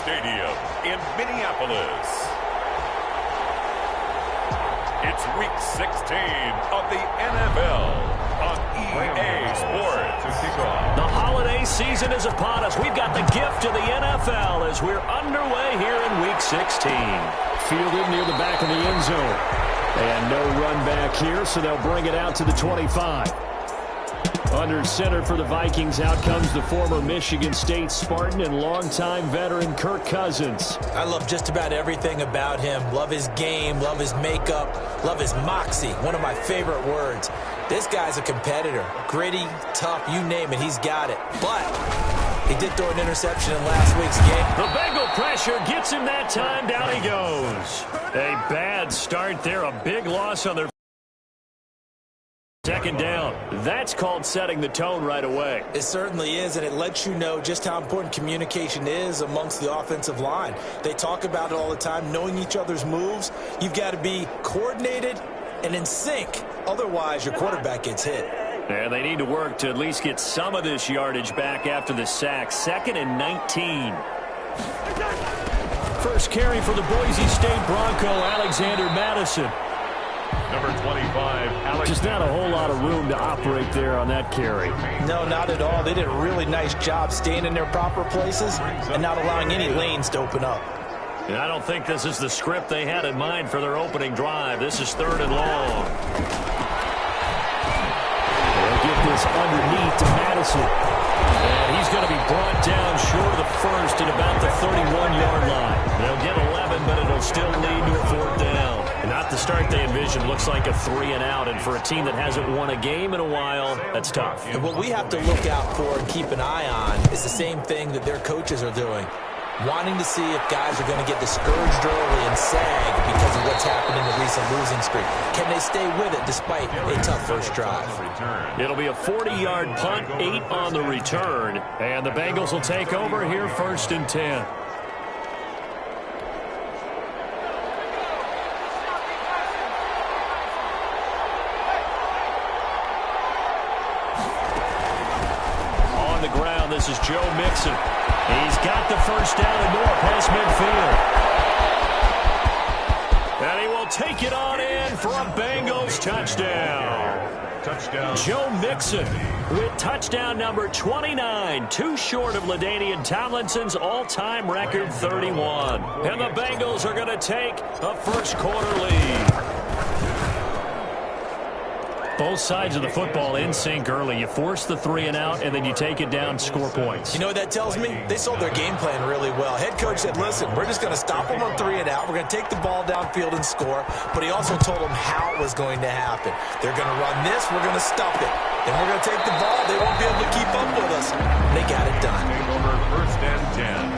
Stadium in Minneapolis. It's Week 16 of the NFL on EA Sports. The holiday season is upon us. We've got the gift of the NFL as we're underway here in Week 16. Fielded near the back of the end zone. And no run back here, so they'll bring it out to the 25. Under center for the Vikings, out comes the former Michigan State Spartan and longtime veteran Kirk Cousins. I love just about everything about him. Love his game, love his makeup, love his moxie. One of my favorite words. This guy's a competitor. Gritty, tough, you name it, he's got it. But he did throw an interception in last week's game. The Bengal pressure gets him that time. Down he goes. A bad start there. A big loss on their second down. That's called setting the tone right away. It certainly is, and it lets you know just how important communication is amongst the offensive line. They talk about it all the time, knowing each other's moves. You've got to be coordinated and in sync. Otherwise, your quarterback gets hit. And they need to work to at least get some of this yardage back after the sack. 2nd and 19. First carry for the Boise State Bronco, Alexander Madison. Number 25, Alex. Just not a whole lot of room to operate there on that carry. No, not at all. They did a really nice job staying in their proper places and not allowing any lanes to open up. And I don't think this is the script they had in mind for their opening drive. This is 3rd and long. They'll get this underneath to Madison. And he's going to be brought down short of the first at about the 31-yard line. They'll get 11, but it'll still lead to a 4th down. And not the start they envisioned. Looks like a 3-and-out. And for a team that hasn't won a game in a while, that's tough. And what we have to look out for and keep an eye on is the same thing that their coaches are doing. Wanting to see if guys are going to get discouraged early and sag because of what's happened in the recent losing streak. Can they stay with it despite a tough first drive? It'll be a 40-yard punt, 8 on the return. And the Bengals will take over here 1st and 10. On the ground, this is Joe Mixon. He's got the first down and more past midfield. And he will take it on in for a Bengals touchdown. Touchdown. Joe Mixon with touchdown number 29. Too short of LaDainian Tomlinson's all-time record 31. And the Bengals are going to take a first-quarter lead. Both sides of the football in sync early. You force the 3-and-out, and then you take it down, score points. You know what that tells me? They sold their game plan really well. Head coach said, listen, we're just going to stop them on 3-and-out. We're going to take the ball downfield and score. But he also told them how it was going to happen. They're going to run this. We're going to stop it. Then we're going to take the ball. They won't be able to keep up with us. They got it done. Over 1st and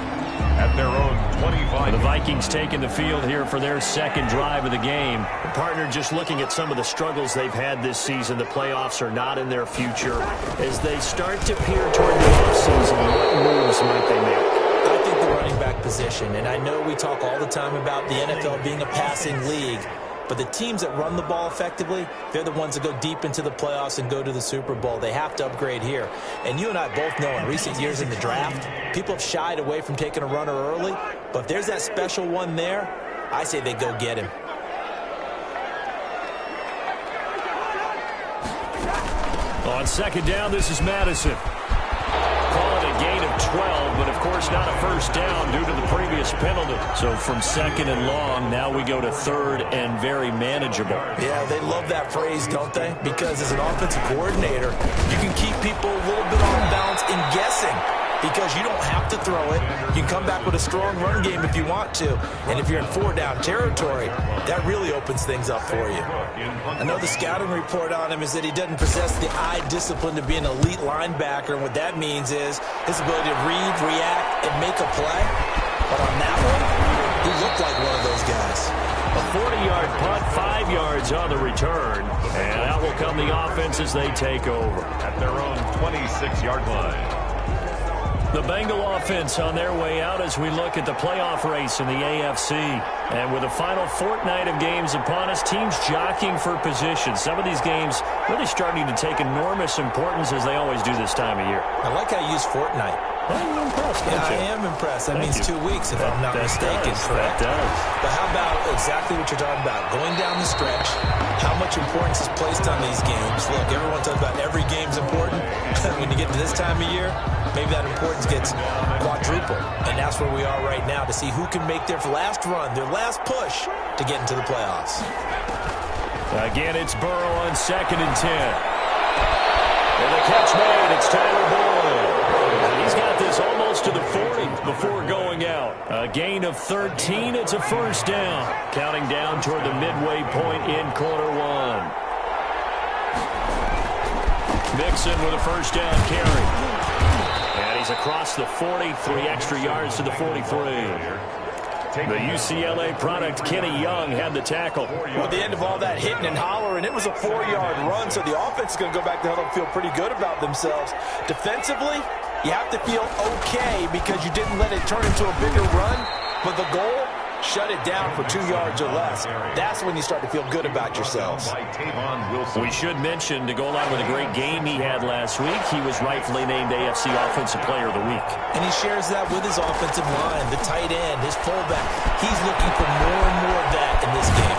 10 at their own 25. The Vikings taking the field here for their second drive of the game. The partner just looking at some of the struggles they've had this season. The playoffs are not in their future. As they start to peer toward the offseason, what moves might they make? I think the running back position, and I know we talk all the time about the NFL being a passing league, but the teams that run the ball effectively, they're the ones that go deep into the playoffs and go to the Super Bowl. They have to upgrade here. And you and I both know in recent years in the draft, people have shied away from taking a runner early. But if there's that special one there, I say they go get him. On 2nd down, this is Madison. Call it a gain of 12, but of course not a first down due to the previous penalty. So from 2nd and long, now we go to 3rd and very manageable. Yeah, they love that phrase, don't they? Because as an offensive coordinator, you can keep people a little bit off balance in guessing. Because you don't have to throw it. You can come back with a strong run game if you want to. And if you're in 4-down territory, that really opens things up for you. I know the scouting report on him is that he doesn't possess the eye discipline to be an elite linebacker. And what that means is his ability to read, react, and make a play. But on that one, he looked like one of those guys. A 40-yard punt, 5 yards on the return. And out will come the offense as they take over. At their own 26-yard line. The Bengal offense on their way out as we look at the playoff race in the AFC. And with the final fortnight of games upon us, teams jockeying for position. Some of these games really starting to take enormous importance as they always do this time of year. I like how you use fortnight. Well, you're impressed, Yeah, aren't you? I am impressed. That Thank means you. 2 weeks, if I'm not That mistaken, does. correct? That does. But how about exactly what you're talking about? Going down the stretch, how much importance is placed on these games. Look, everyone talks about every game's important. When you get to this time of year, maybe that importance gets quadrupled. And that's where we are right now to see who can make their last run, their last push to get into the playoffs. Again, it's Burrow on 2nd and 10. And the catch made. It's Tyler Boyd. He's got this almost to the 40 before going out. A gain of 13. It's a first down. Counting down toward the midway point in quarter one. Mixon with a first down carry. And he's across the 40. 3 extra yards to the 43. The UCLA product, Kenny Young, had the tackle. Well, at the end of all that hitting and hollering, it was a 4-yard run, so the offense is going to go back to huddle and feel pretty good about themselves. Defensively, you have to feel okay because you didn't let it turn into a bigger run, but the goal, shut it down for 2 yards or less. That's when you start to feel good about yourselves. We should mention, to go along with a great game he had last week, he was rightfully named AFC Offensive Player of the Week. And he shares that with his offensive line, the tight end, his fullback. He's looking for more and more of that in this game.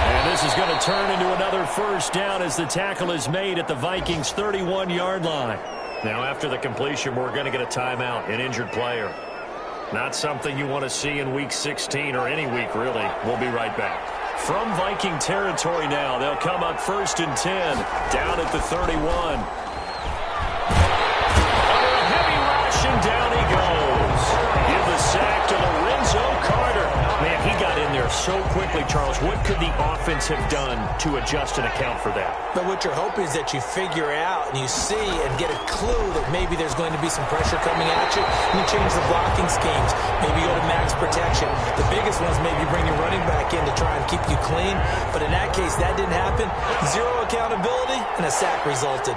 And this is going to turn into another first down as the tackle is made at the Vikings' 31-yard line. Now, after the completion, we're going to get a timeout, an injured player. Not something you want to see in Week 16 or any week, really. We'll be right back. From Viking territory now, they'll come up 1st and 10, down at the 31. Under a heavy rush, and down he goes. Give the sack to Lorenzo Carter. Man, he got in there so quickly, Charles. What could the offense have done to adjust and account for that? But what you're hoping is that you figure out and you see and get a clue that maybe there's going to be some pressure coming at you, and you change the blocking schemes. Maybe you go to max protection. The biggest one is maybe bring your running back in to try and keep you clean. But in that case, that didn't happen. 0 accountability, and a sack resulted.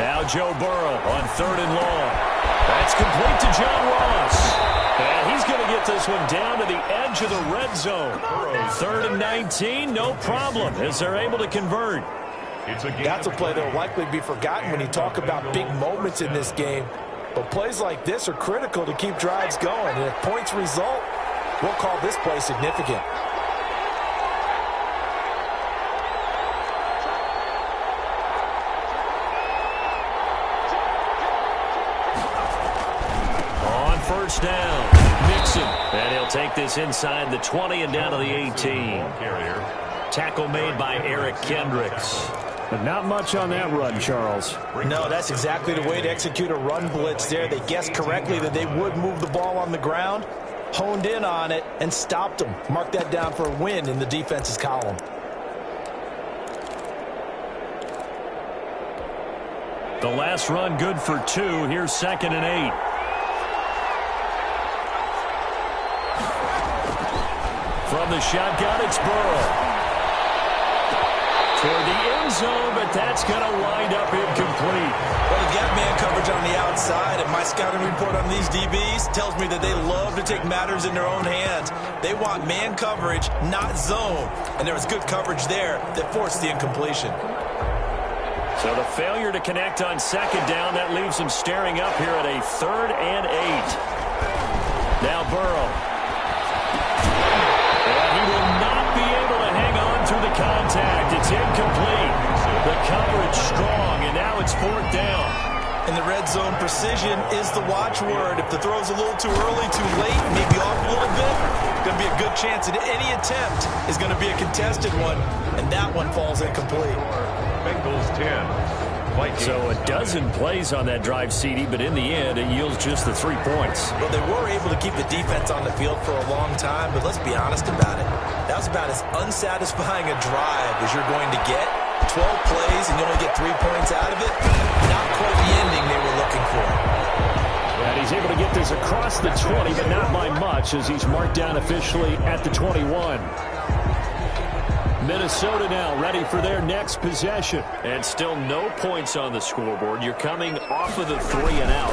Now Joe Burrow on 3rd and long. That's complete to John Ross. And he's going to get this one down to the edge of the red zone. 3rd and 19, no problem, as they're able to convert. That's a play that will likely be forgotten when you talk about big moments in this game. But plays like this are critical to keep drives going. And if points result, we'll call this play significant. On first down, Mixon. And he'll take this inside the 20 and down to the 18. Tackle made by Eric Kendricks. But not much on that run, Charles. No, that's exactly the way to execute a run blitz there. They guessed correctly that they would move the ball on the ground, honed in on it, and stopped them. Mark that down for a win in the defense's column. The last run good for 2. Here's 2nd and 8. From the shotgun, it's Burrow. For the end zone, but that's going to wind up incomplete. Well, they've got man coverage on the outside, and my scouting report on these DBs tells me that they love to take matters in their own hands. They want man coverage, not zone. And there was good coverage there that forced the incompletion. So the failure to connect on 2nd down, that leaves them staring up here at a 3rd and 8. Now Burrow. And he will not be able to hang on through the contact. It's incomplete. The coverage strong, and now it's 4th down. In the red zone, precision is the watchword. If the throw's a little too early, too late, maybe off a little bit, going to be a good chance that any attempt is going to be a contested one, and that one falls incomplete. Bengals 10. So a dozen plays on that drive, CD, but in the end, it yields just the 3 points. Well, they were able to keep the defense on the field for a long time, but let's be honest about it. That was about as unsatisfying a drive as you're going to get. 12 plays and you only get 3 points out of it. Not quite the ending they were looking for. And he's able to get this across the 20, but not by much, as he's marked down officially at the 21. Minnesota now ready for their next possession. And still no points on the scoreboard. You're coming off of the 3 and out.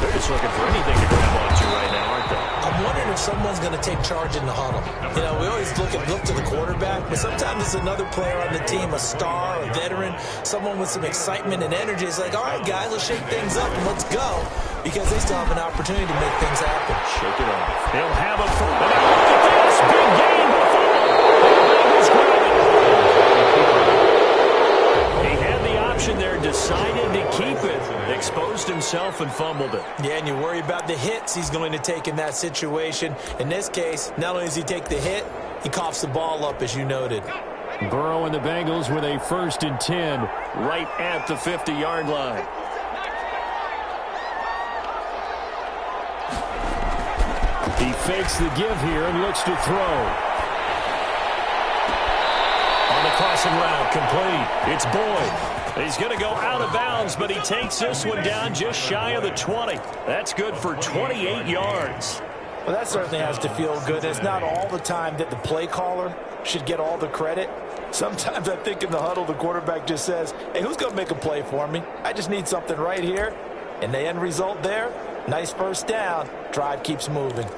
They're just looking for anything to grab onto right now, aren't they? I'm wondering which someone's going to take charge in the huddle. You know, we always look to the quarterback, but sometimes it's another player on the team, a star, a veteran, someone with some excitement and energy. It's like, all right, guys, let's shake things up and let's go, because they still have an opportunity to make things happen. Shake it off. They'll have a full. Look at this. Big game. He had the option there, decided to keep it, exposed himself and fumbled it. Yeah, and you worry about the hits he's going to take in that situation. In this case, not only does he take the hit, he coughs the ball up, as you noted. Burrow and the Bengals with a 1st and 10 right at the 50-yard line. He fakes the give here and looks to throw. On the crossing route, complete. It's Boyd. He's going to go out of bounds, but he takes this one down just shy of the 20. That's good for 28 yards. Well, that certainly has to feel good. It's not all the time that the play caller should get all the credit. Sometimes I think in the huddle, the quarterback just says, hey, who's going to make a play for me? I just need something right here. And the end result there, nice first down. Drive keeps moving.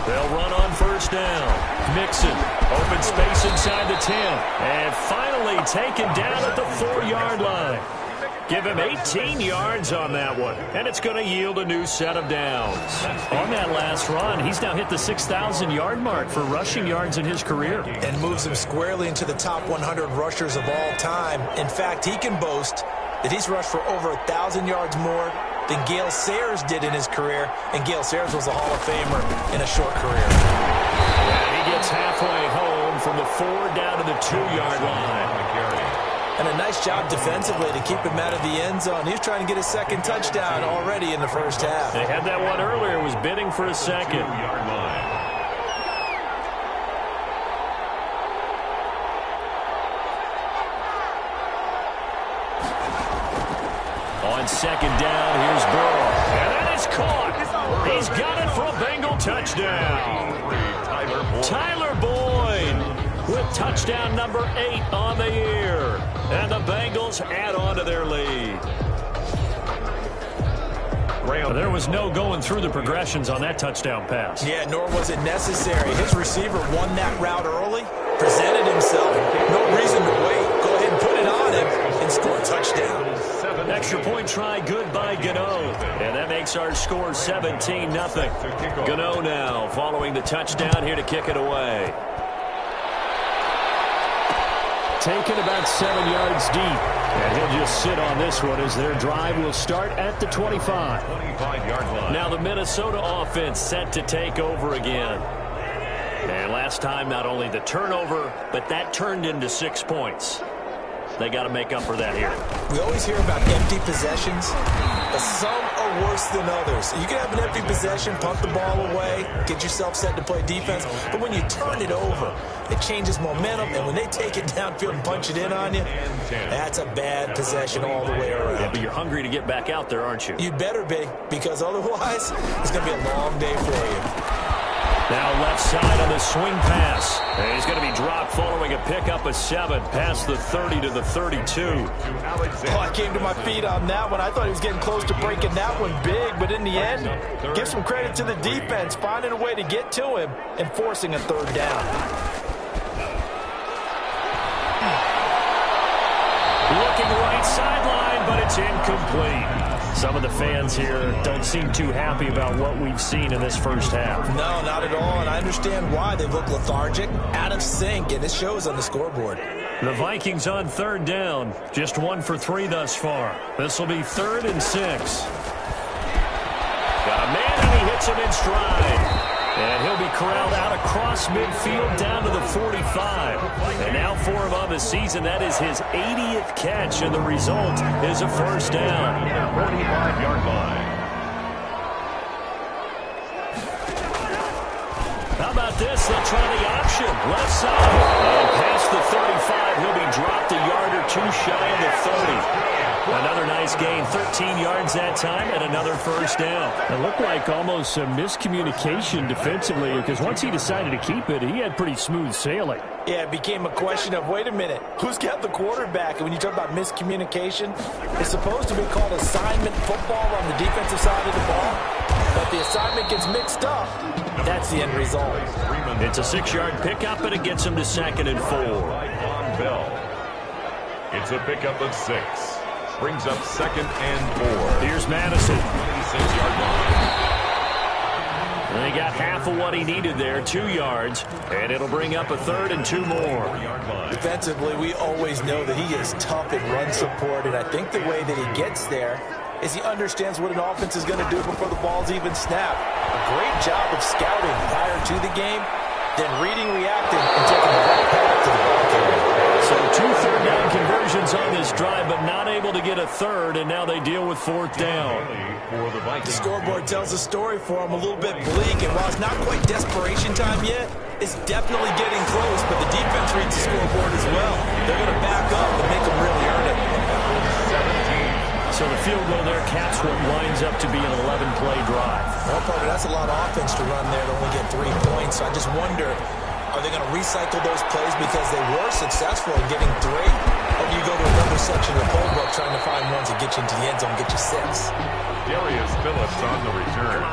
They'll run on 1st down. Mixon, open space inside the 10. And finally taken down at the 4-yard line. Give him 18 yards on that one. And it's going to yield a new set of downs. On that last run, he's now hit the 6,000-yard mark for rushing yards in his career. And moves him squarely into the top 100 rushers of all time. In fact, he can boast that he's rushed for over 1,000 yards more than Gale Sayers did in his career, and Gale Sayers was a Hall of Famer in a short career. And he gets halfway home from the 4 down to the 2-yard line. And a nice job defensively to keep him out of the end zone. He was trying to get his 2nd touchdown already in the first half. They had that one earlier, was bidding for a 2nd. On 2nd down, here's Burrow. And that is caught. He's got it for a Bengal touchdown. Tyler Boyd with touchdown number 8 on the year. And the Bengals add on to their lead. There was no going through the progressions on that touchdown pass. Yeah, nor was it necessary. His receiver won that route early, presented himself. No reason to wait. Go ahead and put it on him and score a touchdown. Extra point try, good by Gano. And that makes our score 17-0. Gano now following the touchdown here to kick it away. Taken about 7 yards deep. And he'll just sit on this one as their drive will start at the 25. 25-yard line. Now the Minnesota offense set to take over again. And last time, not only the turnover, but that turned into 6 points. They got to make up for that here. We always hear about empty possessions, but some are worse than others. You can have an empty possession, punt the ball away, get yourself set to play defense, but when you turn it over, it changes momentum, and when they take it downfield and punch it in on you, that's a bad possession all the way around. Yeah, but you're hungry to get back out there, aren't you? You'd better be, because otherwise, it's going to be a long day for you. Now left side on the swing pass. And he's going to be dropped following a pickup of 7 past the 30 to the 32. Oh, I came to my feet on that one. I thought he was getting close to breaking that one big, but in the end, give some credit to the defense, finding a way to get to him and forcing a 3rd down. Looking right sideline, but it's incomplete. Some of the fans here don't seem too happy about what we've seen in this first half. No, not at all, and I understand why. They look lethargic, out of sync, and it shows on the scoreboard. The Vikings on 3rd down, just 1 for 3 thus far. This will be 3rd and 6. Got a man, and he hits him in stride. And he'll be corralled out across midfield down to the 45. And now for him on the season, that is his 80th catch, and the result is a 1st down. 45-yard line. How about this? They'll try the option. Left side. And past the 35, he'll be dropped a yard or 2 shy of the 30. Another nice gain, 13 yards that time, and another first down. It looked like almost some miscommunication defensively, because once he decided to keep it, he had pretty smooth sailing. Yeah, it became a question of, wait a minute, who's got the quarterback? And when you talk about miscommunication, it's supposed to be called assignment football on the defensive side of the ball. But the assignment gets mixed up. That's the end result. It's a 6-yard pickup, and it gets him to 2nd and 4. Bell. It's a pickup of 6. Brings up 2nd and 4. Here's Madison. 26-yard line. And he got half of what he needed there, 2 yards, and it'll bring up a 3rd and 2 more. Defensively, we always know that he is tough in run support, and I think the way that he gets there is he understands what an offense is going to do before the ball's even snapped. A great job of scouting prior to the game, then reading, reacting, and taking the right path to the ball carrier. So 2 third-down conversions on this drive, but not able to get a 3rd, and now they deal with 4th down. The scoreboard tells a story for him, a little bit bleak, and while it's not quite desperation time yet, it's definitely getting close, but the defense reads the scoreboard as well. They're going to back up and make them really earn it. So the field goal there caps what winds up to be an 11-play drive. Well, Parker, that's a lot of offense to run there to only get 3 points. So I just wonder, are they going to recycle those plays because they were successful in getting 3? Or do you go to another section of the playbook trying to find ones that get you into the end zone and get you 6? Darius Phillips on the return.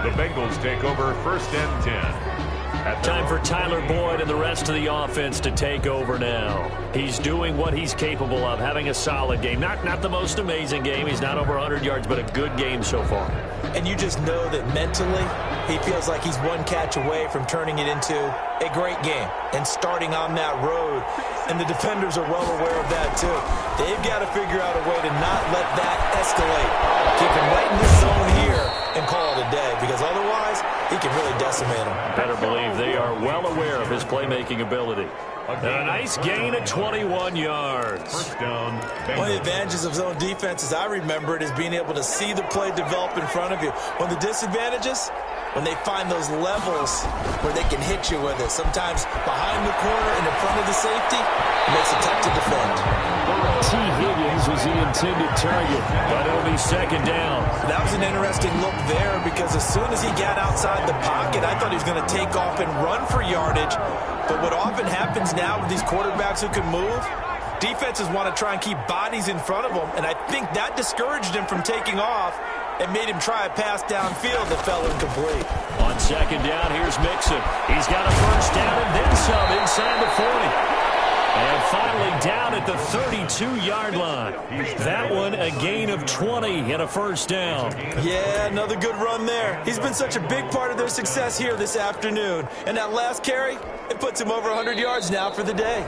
The Bengals take over 1st and 10. Time for Tyler Boyd and the rest of the offense to take over now. He's doing what he's capable of, having a solid game. Not the most amazing game. He's not over 100 yards, but a good game so far. And you just know that mentally, he feels like he's one catch away from turning it into a great game and starting on that road. And the defenders are well aware of that, too. They've got to figure out a way to not let that escalate. Keep him right in this zone here and call it a day, because otherwise, he can really decimate him. Better believe they are well aware of his playmaking ability. And a nice gain of 21 yards. First down. One of the advantages of zone defense, as I remember it, is being able to see the play develop in front of you. One of the disadvantages, when they find those levels where they can hit you with it. Sometimes behind the corner and in front of the safety, it makes it tough to defend. T. Higgins was the intended target, but it'll be 2nd down. That was an interesting look there, because as soon as he got outside the pocket, I thought he was going to take off and run for yardage. But what often happens now with these quarterbacks who can move, defenses want to try and keep bodies in front of them, and I think that discouraged him from taking off and made him try a pass downfield that fell incomplete. On 2nd down, here's Mixon. He's got a first down and then some inside the 40. And finally down at the 32-yard line. That one a gain of 20 and a first down. Yeah, another good run there. He's been such a big part of their success here this afternoon. And that last carry, it puts him over 100 yards now for the day.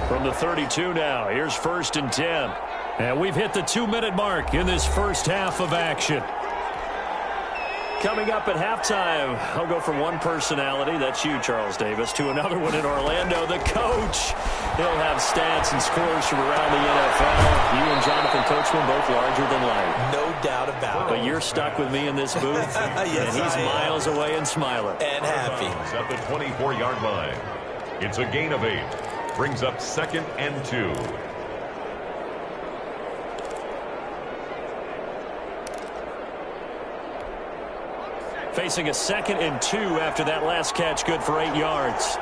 From the 32 now, here's 1st and 10. And we've hit the 2-minute mark in this first half of action. Coming up at halftime, I'll go from one personality, that's you, Charles Davis, to another one in Orlando, the coach. He'll have stats and scores from around the NFL. You and Jonathan Coachman both larger than life. No doubt about it. But you're stuck with me in this booth, yes, and he's miles away and smiling. And happy. At the 24-yard line. It's a gain of 8. Brings up 2nd and 2. Facing a 2nd and 2 after that last catch, good for 8 yards.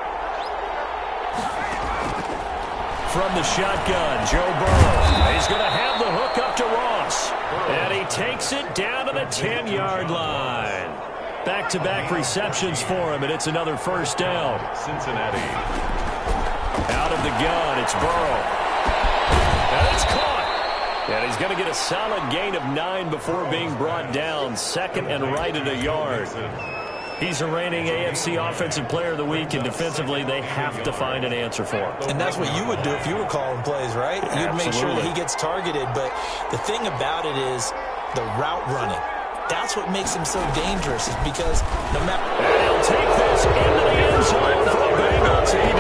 From the shotgun, Joe Burrow. He's going to have the hook up to Ross. And he takes it down to the 10-yard line. Back-to-back receptions for him, and it's another first down. Cincinnati. Out of the gun, it's Burrow. And it's caught. And he's going to get a solid gain of 9 before being brought down. 2nd and right at a yard. He's the reigning AFC Offensive Player of the Week, and defensively they have to find an answer for him. And that's what you would do if you were calling plays, right? You'd make sure that he gets targeted. But the thing about it is the route running. That's what makes him so dangerous, is because no matter... And he'll take this into the end zone for the Bengals TD.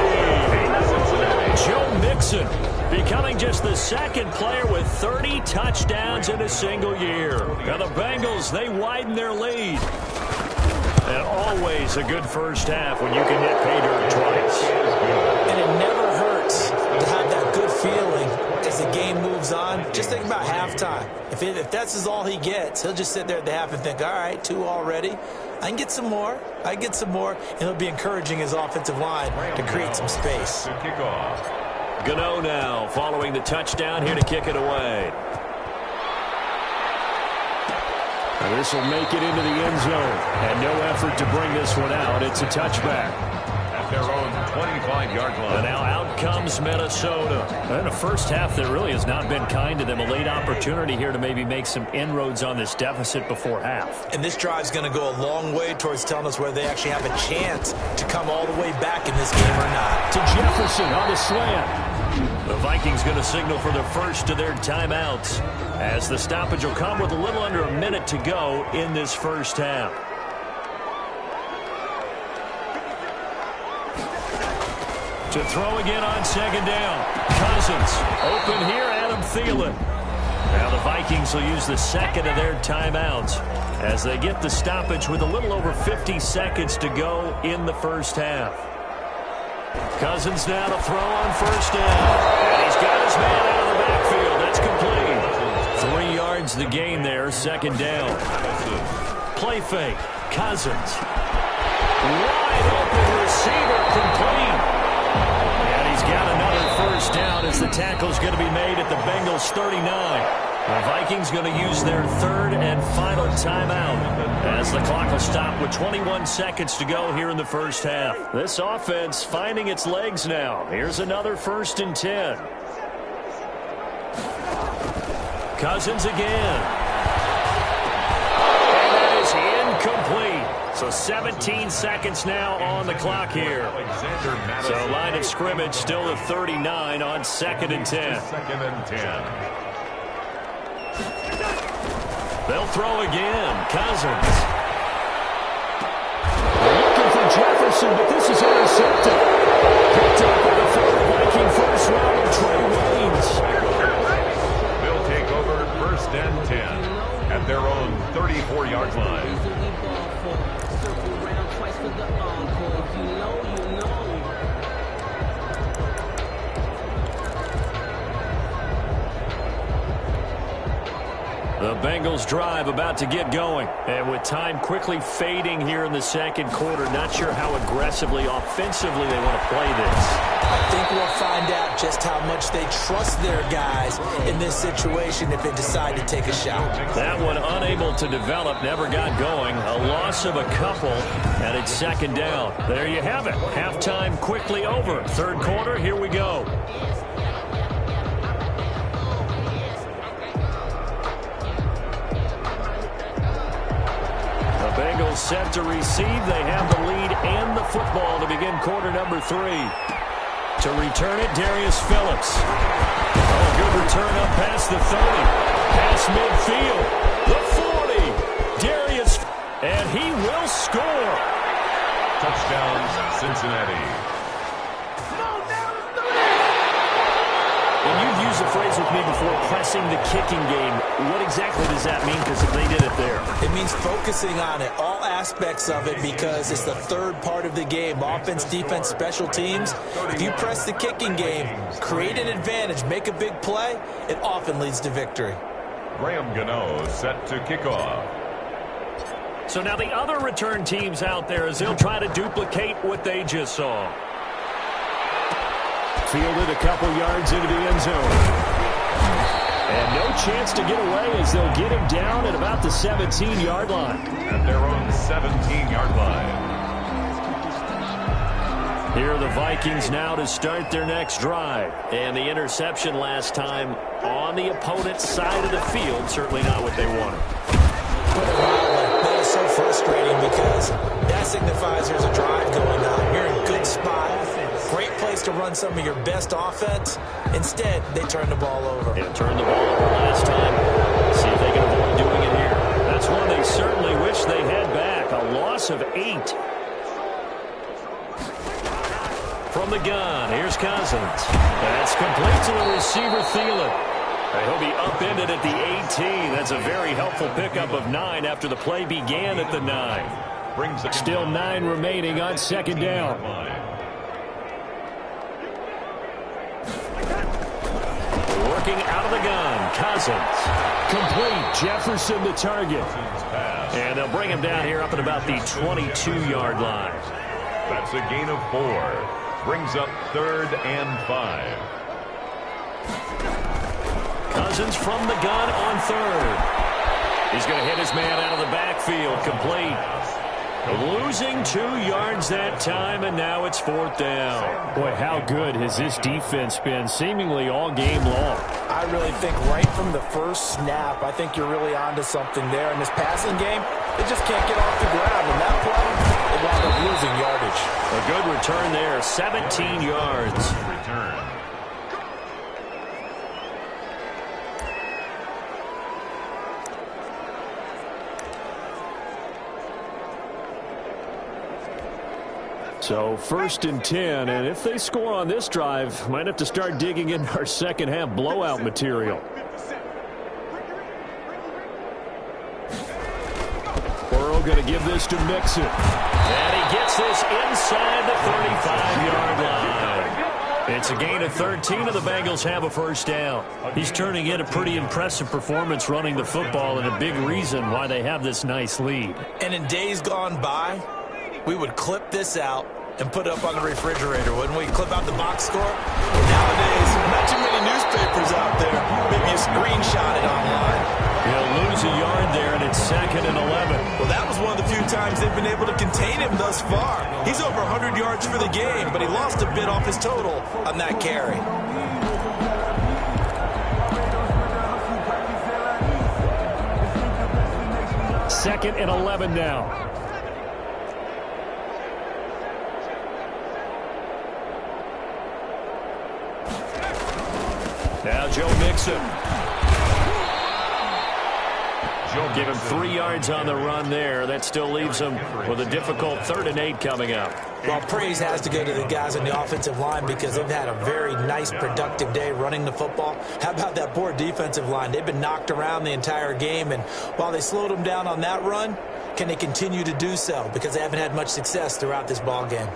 Joe Mixon becoming just the 2nd player with 30 touchdowns in a single year. Now the Bengals, they widen their lead. And always a good first half when you can hit pay dirt twice. And it never hurts to have that good feeling as as the game moves on, just think about halftime. If that's all he gets, he'll just sit there at the half and think, all right, 2 already. I can get some more. And he'll be encouraging his offensive line to create some space. Gano now following the touchdown here to kick it away. And this will make it into the end zone. And no effort to bring this one out. It's a touchback. At their own 25-yard line. And now out comes Minnesota. And a first half that really has not been kind to them. A late opportunity here to maybe make some inroads on this deficit before half. And this drive's going to go a long way towards telling us whether they actually have a chance to come all the way back in this game or not. To Jefferson on the slant. The Vikings going to signal for the first of their timeouts, as the stoppage will come with a little under a minute to go in this first half. To throw again on second down. Cousins open here, Adam Thielen. Now the Vikings will use the second of their timeouts as they get the stoppage with a little over 50 seconds to go in the first half. Cousins now to throw on first down. And he's got his man out of the backfield. That's complete. 3 yards the gain there, second down. Play fake. Cousins. Wide open receiver, complete. And he's got another first down as the tackle's going to be made at the Bengals' 39. The Vikings going to use their third and final timeout as the clock will stop with 21 seconds to go here in the first half. This offense finding its legs now. Here's another 1st and 10. Cousins again. And that is incomplete. So 17 seconds now on the clock here. So line of scrimmage still at 39 on 2nd and 10. 2nd and 10. They'll throw again. Cousins. Looking for Jefferson, but this is intercepted. Picked up by the former Viking first rounder, Trey Waynes. They'll take over 1st and 10 at their own 34-yard line. The Bengals drive about to get going. And with time quickly fading here in the second quarter, not sure how aggressively, offensively they want to play this. I think we'll find out just how much they trust their guys in this situation if they decide to take a shot. That one unable to develop, never got going. A loss of a couple, and it's second down. There you have it. Halftime quickly over. Third quarter, here we go. Bengals set to receive. They have the lead and the football to begin quarter number 3. To return it, Darius Phillips. Oh, good return up past the 30. Past midfield. The 40. Darius. And he will score. Touchdown, Cincinnati. And you've used the phrase with me before, pressing the kicking game. What exactly does that mean? Because they did it there. It means focusing on it, all aspects of it, because it's the third part of the game. Offense, defense, special teams. If you press the kicking game, create an advantage, make a big play, it often leads to victory. Graham Gano set to kick off. So now the other return teams out there as they'll try to duplicate what they just saw. Fielded a couple yards into the end zone. And no chance to get away as they'll get him down at about the 17-yard line. At their own 17-yard line. Here are the Vikings now to start their next drive. And the interception last time on the opponent's side of the field. Certainly not what they wanted. That is so frustrating because that signifies there's a drive going on. You're in a good spot. Great place to run some of your best offense. Instead, they turn the ball over. They turned the ball over last time. See if they can avoid doing it here. That's one they certainly wish they had back. A loss of 8. From the gun, here's Cousins. That's complete to the receiver, Thielen. He'll be upended at the 18. That's a very helpful pickup of 9 after the play began at the 9. Still 9 remaining on second down. looking out of the gun. Cousins. Complete. Jefferson the target. And they'll bring him down here up at about the 22-yard line. That's a gain of 4. Brings up 3rd and 5. Cousins from the gun on 3rd. He's going to hit his man out of the backfield. Complete. Losing 2 yards that time, and now it's 4th down. Boy, how good has this defense been seemingly all game long? I really think right from the first snap, I think you're really onto something there. In this passing game, they just can't get off the ground. And that play, they wound up losing yardage. A good return there, 17 yards. Return. So 1st and 10, and if they score on this drive, might have to start digging in our second half blowout material. Burrow going to give this to Mixon. And he gets this inside the 35-yard line. It's a gain of 13, and the Bengals have a 1st down. He's turning in a pretty impressive performance running the football, and a big reason why they have this nice lead. And in days gone by, we would clip this out and put it up on the refrigerator, wouldn't we? Clip out the box score. Nowadays, not too many newspapers out there. Maybe you screenshot it online. He'll lose a yard there, and it's 2nd and 11. Well, that was one of the few times they've been able to contain him thus far. He's over 100 yards for the game, but he lost a bit off his total on that carry. Second and 11 now. Now Joe Mixon. Give him 3 yards on the run there. That still leaves him with a difficult 3rd and 8 coming up. Well, praise has to go to the guys on the offensive line because they've had a very nice, productive day running the football. How about that poor defensive line? They've been knocked around the entire game, and while they slowed them down on that run, can they continue to do so? Because they haven't had much success throughout this ball game.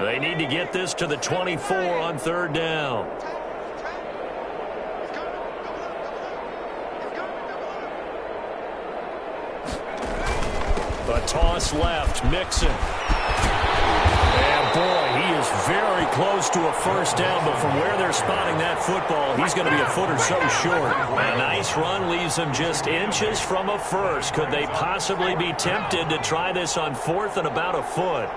They need to get this to the 24 on 3rd down. A toss left, Mixon. And boy, he is very close to a 1st down, but from where they're spotting that football, he's going to be a foot or so short. A nice run leaves him just inches from a 1st. Could they possibly be tempted to try this on 4th and about a foot?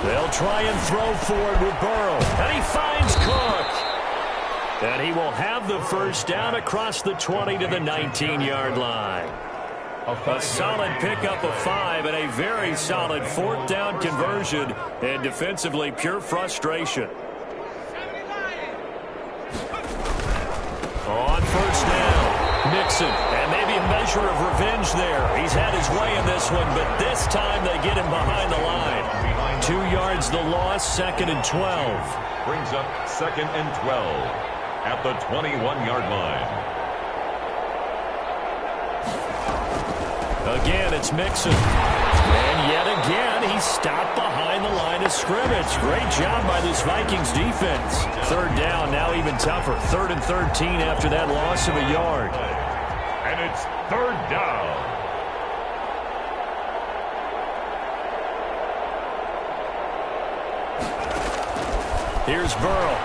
They'll try and throw forward with Burrow. And he finds Cook. And he will have the 1st down across the 20 to the 19-yard line. A solid pickup of 5 and a very solid 4th down conversion. And defensively, pure frustration. On 1st down, Mixon. And maybe a measure of revenge there. He's had his way in this one, but this time they get him behind the line. 2 yards the loss, 2nd and 12. Brings up 2nd and 12 at the 21-yard line. Again, it's Mixon. And yet again, he's stopped behind the line of scrimmage. Great job by this Vikings defense. 3rd down, now even tougher. 3rd and 13 after that loss of a yard. And it's 3rd down. Here's Burrow.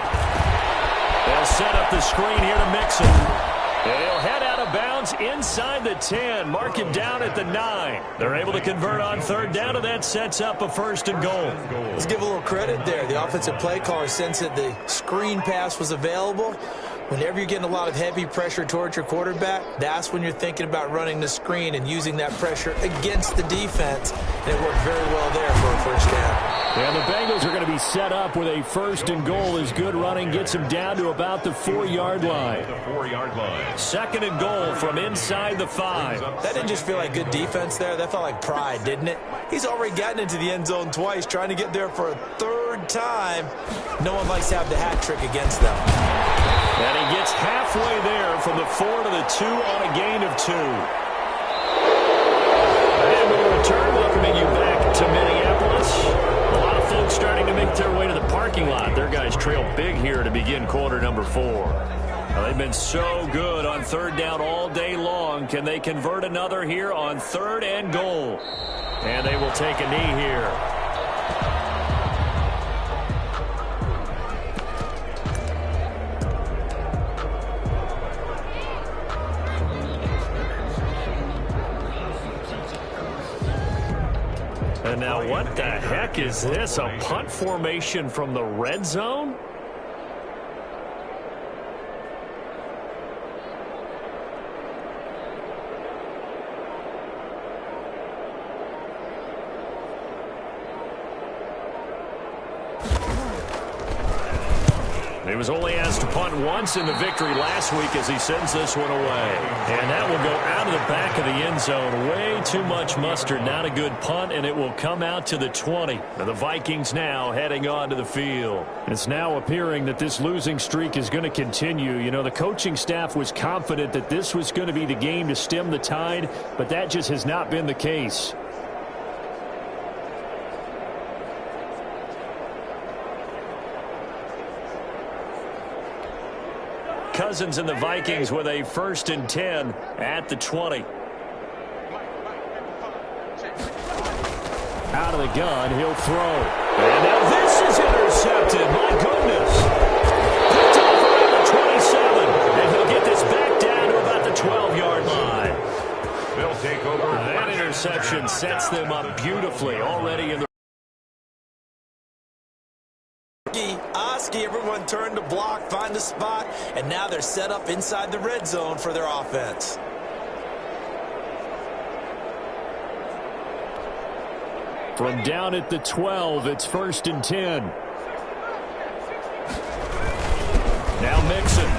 They'll set up the screen here to Mixon. And he'll head out of bounds inside the 10. Mark it down at the 9. They're able to convert on 3rd down, and that sets up a 1st and goal. Let's give a little credit there. The offensive play caller sensed that the screen pass was available. Whenever you're getting a lot of heavy pressure towards your quarterback, that's when you're thinking about running the screen and using that pressure against the defense. And it worked very well there for a 1st down. And the Bengals are going to be set up with a 1st and goal as good running gets them down to about the 4-yard line. The 4-yard line. 2nd and goal from inside the 5. That didn't just feel like good defense there. That felt like pride, didn't it? He's already gotten into the end zone twice, trying to get there for a 3rd time. No one likes to have the hat trick against them. And he gets halfway there from the 4 to the 2 on a gain of 2. And we'll return, welcoming you back to Minneapolis. A lot of folks starting to make their way to the parking lot. Their guys trail big here to begin quarter number 4. Now, they've been so good on third down all day long. Can they convert another here on 3rd and goal? And they will take a knee here. And now what the heck is this? A punt formation from the red zone? He was only asked to punt once in the victory last week as he sends this one away. And that will go out of the back of the end zone. Way too much mustard. Not a good punt, and it will come out to the 20. Now the Vikings now heading on to the field. It's now appearing that this losing streak is going to continue. You know, the coaching staff was confident that this was going to be the game to stem the tide, but that just has not been the case. Cousins and the Vikings with a 1st and 10 at the 20. Out of the gun, he'll throw. And now this is intercepted. My goodness. Picked off around the 27. And he'll get this back down to about the 12-yard line. They'll take over. That interception sets them up beautifully already in the everyone turned to block, find a spot, and now they're set up inside the red zone for their offense. From down at the 12, it's 1st and 10. Now Mixon.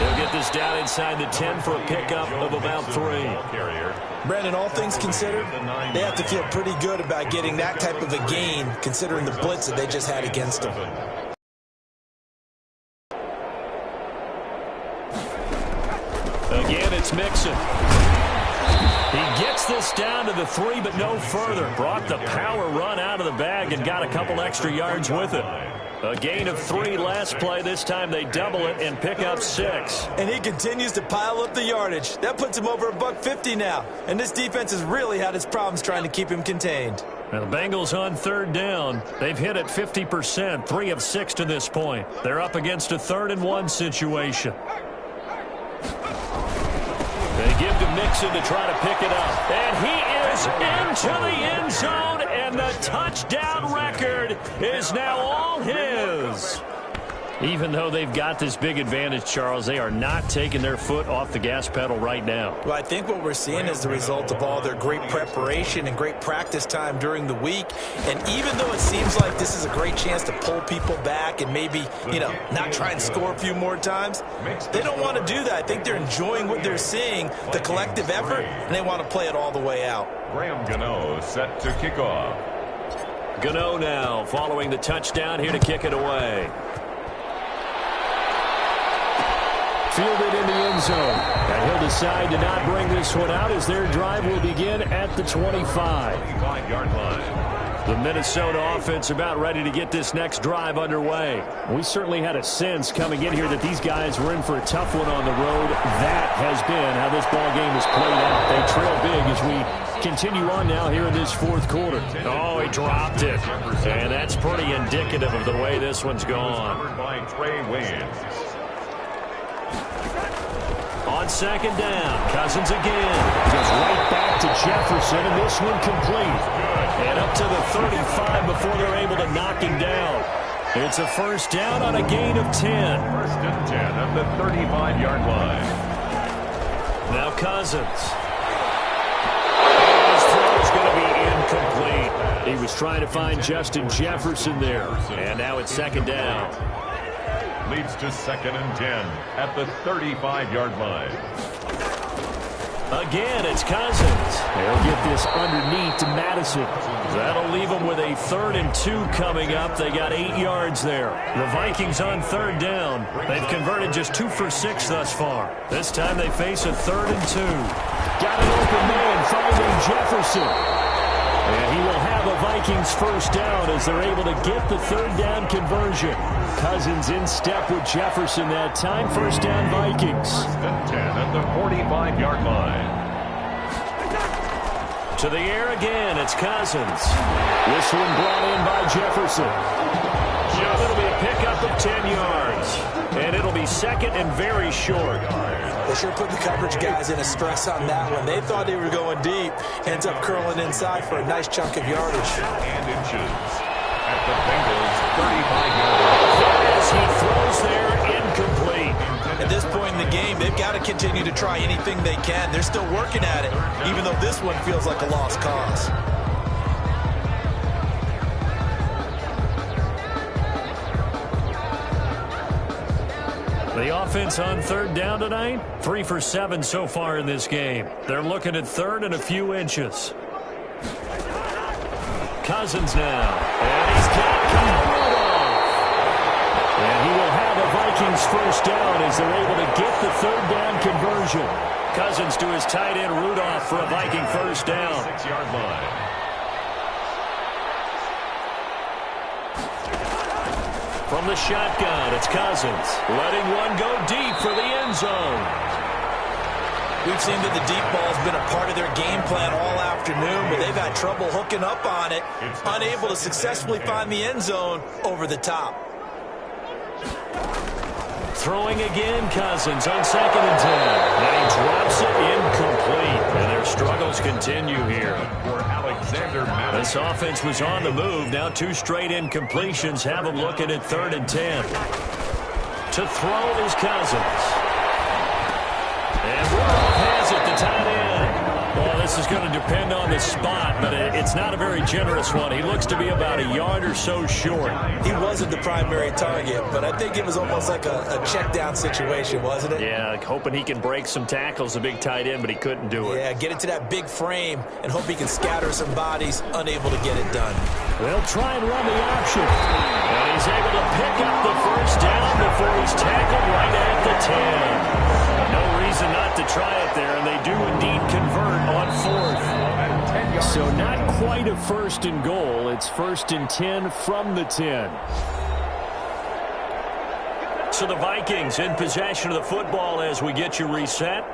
They'll get this down inside the 10 for a pickup of about 3. Brandon, all things considered, they have to feel pretty good about getting that type of a gain, considering the blitz that they just had against them. Again, it's Mixon. He gets this down to the 3, but no further. Brought the power run out of the bag and got a couple extra yards with it. A gain of 3 last play. This time they double it and pick up 6. And he continues to pile up the yardage. That puts him over $150 now. And this defense has really had its problems trying to keep him contained. Now the Bengals on 3rd down. They've hit it 50%, 3 of 6 to this point. They're up against a 3rd and 1 situation. They give to Mixon to try to pick it up. And he is into the end zone, and the touchdown record is now all his. Even though they've got this big advantage, Charles, they are not taking their foot off the gas pedal right now. Well, I think what we're seeing is the result of all their great preparation and great practice time during the week. And even though it seems like this is a great chance to pull people back and maybe, not try and score a few more times, they don't want to do that. I think they're enjoying what they're seeing, the collective effort, and they want to play it all the way out. Graham Gano set to kick off. Gano now following the touchdown here to kick it away. Fielded in the end zone. And he'll decide to not bring this one out as their drive will begin at the 25-yard line. The Minnesota offense about ready to get this next drive underway. We certainly had a sense coming in here that these guys were in for a tough one on the road. That has been how this ball game has played out. They trail big as we continue on now here in this 4th quarter. Oh, he dropped it. And that's pretty indicative of the way this one's gone. On 2nd down, Cousins again. Goes right back to Jefferson, and this one complete. And up to the 35 before they're able to knock him down. It's a 1st down on a gain of 10. 1st and 10 at the 35-yard line. Now Cousins. His throw's going to be incomplete. He was trying to find Justin Jefferson there. And now it's 2nd down. Leads to 2nd and 10 at the 35-yard line. Again, it's Cousins. They'll get this underneath to Madison. That'll leave them with a 3rd and 2 coming up. They got 8 yards there. The Vikings on 3rd down. They've converted just 2 for 6 thus far. This time they face a 3rd and 2. Got an open man finding Jefferson. And he will have a Vikings first down as they're able to get the 3rd down conversion. Cousins in step with Jefferson that time. First down Vikings. 1st and 10 at the 45-yard line. To the air again, it's Cousins. This one brought in by Jefferson. It'll be a pickup of 10 yards. And it'll be 2nd and very short. They sure put the coverage guys in a stress on that one. They thought they were going deep. Ends up curling inside for a nice chunk of yardage. And inches at the Bengals' 35-yard line. As he throws there, incomplete. At this point in the game, they've got to continue to try anything they can. They're still working at it, even though this one feels like a lost cause. The offense on 3rd down tonight, 3 for 7 so far in this game. They're looking at 3rd and a few inches. Cousins now. And he's got Kyle Rudolph. And he will have a Vikings first down as they're able to get the 3rd down conversion. Cousins to his tight end Rudolph for a Viking first down. 6-yard line. From the shotgun, it's Cousins. Letting one go deep for the end zone. We've seen that the deep ball has been a part of their game plan all afternoon, but they've had trouble hooking up on it, unable to successfully find the end zone over the top. Throwing again, Cousins on 2nd and 10. And he drops it incomplete. And their struggles continue here. This offense was on the move. Now 2 straight incompletions have them looking at 3rd and 10. To throw is Cousins. And Rudolph has it, the tight end. Well, this is going to depend on the spot, but it's not a very generous one. He looks to be about a yard or so short. He wasn't the primary target, but I think it was almost like a check-down situation, wasn't it? Yeah, hoping he can break some tackles, a big tight end, but he couldn't do it. Yeah, get it to that big frame and hope he can scatter some bodies, unable to get it done. They'll try and run the option. And he's able to pick up the first down before he's tackled right at the 10. No reason not to try it there, and they do indeed convert on 4th. So not quite a 1st and goal. It's 1st and 10 from the 10. So the Vikings in possession of the football as we get you reset.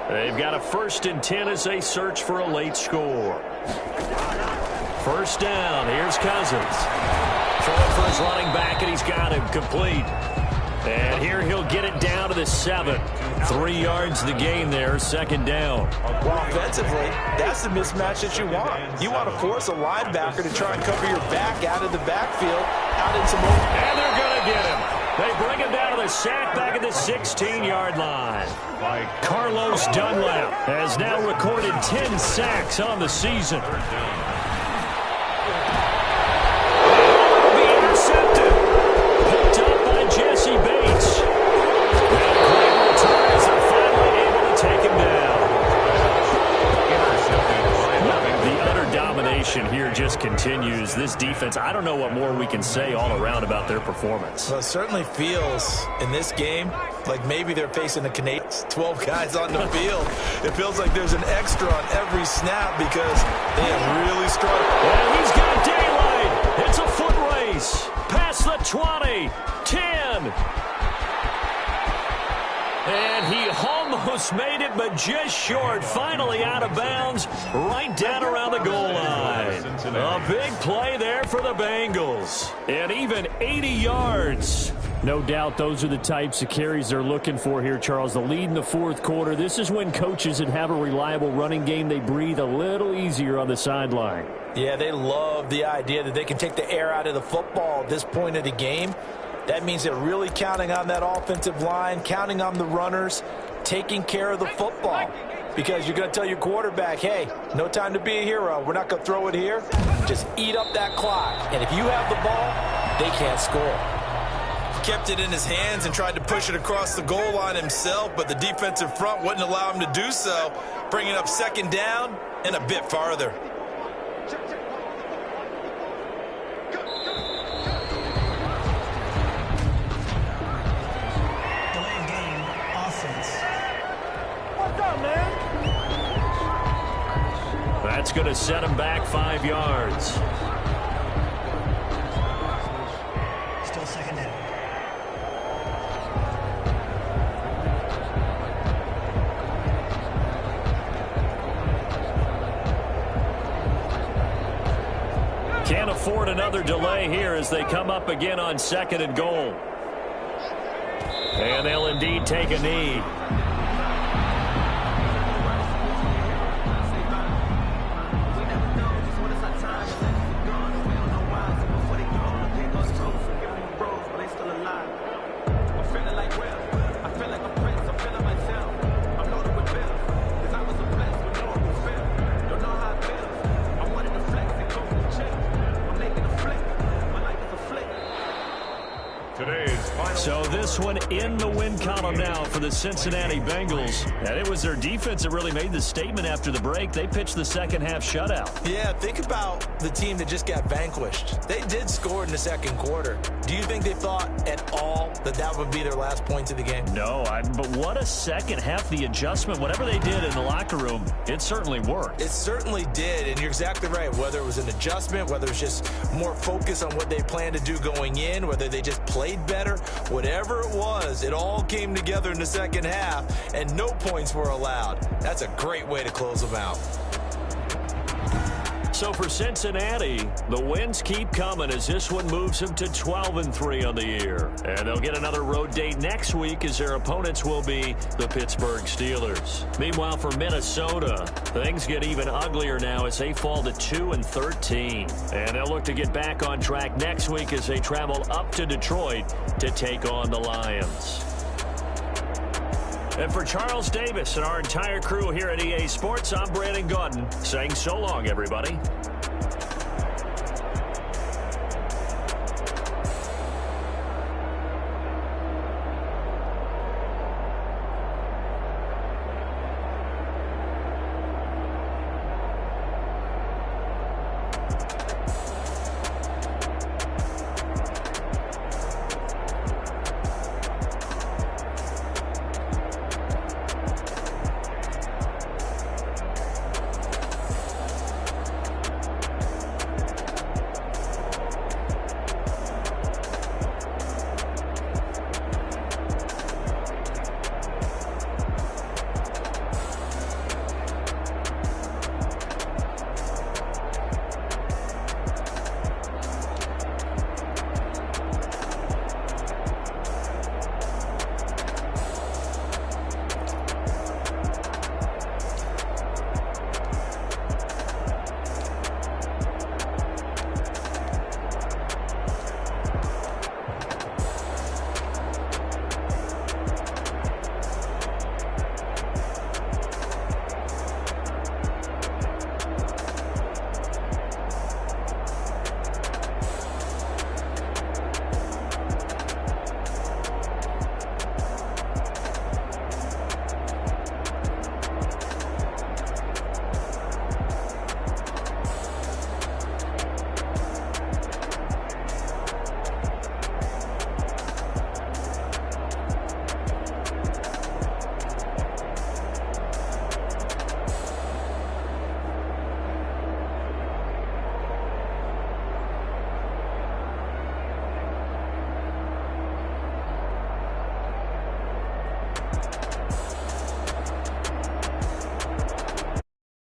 They've got a 1st and 10 as they search for a late score. First down, here's Cousins. Throwing for his running back, and he's got him complete. And here he'll get it down to the 7. 3 yards the gain there, 2nd down. Well, offensively, that's the mismatch that you want. You want to force a linebacker to try and cover your back out of the backfield, out into more. And they're going to get him. They bring him down to the sack back at the 16-yard line. Carlos Dunlap has now recorded 10 sacks on the season. Jesse Bates. And great returns are finally able to take him down. The utter domination here just continues. This defense, I don't know what more we can say all around about their performance. Well, it certainly feels in this game like maybe they're facing the Canadians. 12 guys on the field. It feels like there's an extra on every snap because they have really struggled. And he's got daylight. It's a foot race. Past the 20. 10. And he almost made it, but just short. Finally out of bounds, right down around the goal line. A big play there for the Bengals. And even 80 yards. No doubt those are the types of carries they're looking for here, Charles. The lead in the 4th quarter. This is when coaches that have a reliable running game, they breathe a little easier on the sideline. Yeah, they love the idea that they can take the air out of the football at this point of the game. That means they're really counting on that offensive line, counting on the runners, taking care of the football. Because you're going to tell your quarterback, hey, no time to be a hero. We're not going to throw it here. Just eat up that clock. And if you have the ball, they can't score. Kept it in his hands and tried to push it across the goal line himself, but the defensive front wouldn't allow him to do so. bringing up second down and a bit farther. Delayed game, offense. What's up, man? That's going to set him back 5 yards. Still second down. Can't afford another delay here as they come up again on 2nd and goal. And they'll indeed take a knee. So this one in the win column now for the Cincinnati Bengals. And it was their defense that really made the statement after the break. They pitched the second half shutout. Yeah, think about the team that just got vanquished. They did score in the second quarter. Do you think they thought at all that that would be their last points of the game? No, but what a second half. The adjustment, whatever they did in the locker room, it certainly worked. It certainly did, and you're exactly right. Whether it was an adjustment, whether it was just more focus on what they planned to do going in, whether they just played better, whatever it was, it all came together in the second half, and no points were allowed. That's a great way to close them out. So for Cincinnati, the wins keep coming as this one moves them to 12-3 on the year. And they'll get another road date next week as their opponents will be the Pittsburgh Steelers. Meanwhile, for Minnesota, things get even uglier now as they fall to 2-13. And they'll look to get back on track next week as they travel up to Detroit to take on the Lions. And for Charles Davis and our entire crew here at EA Sports, I'm Brandon Gaudin saying so long, everybody.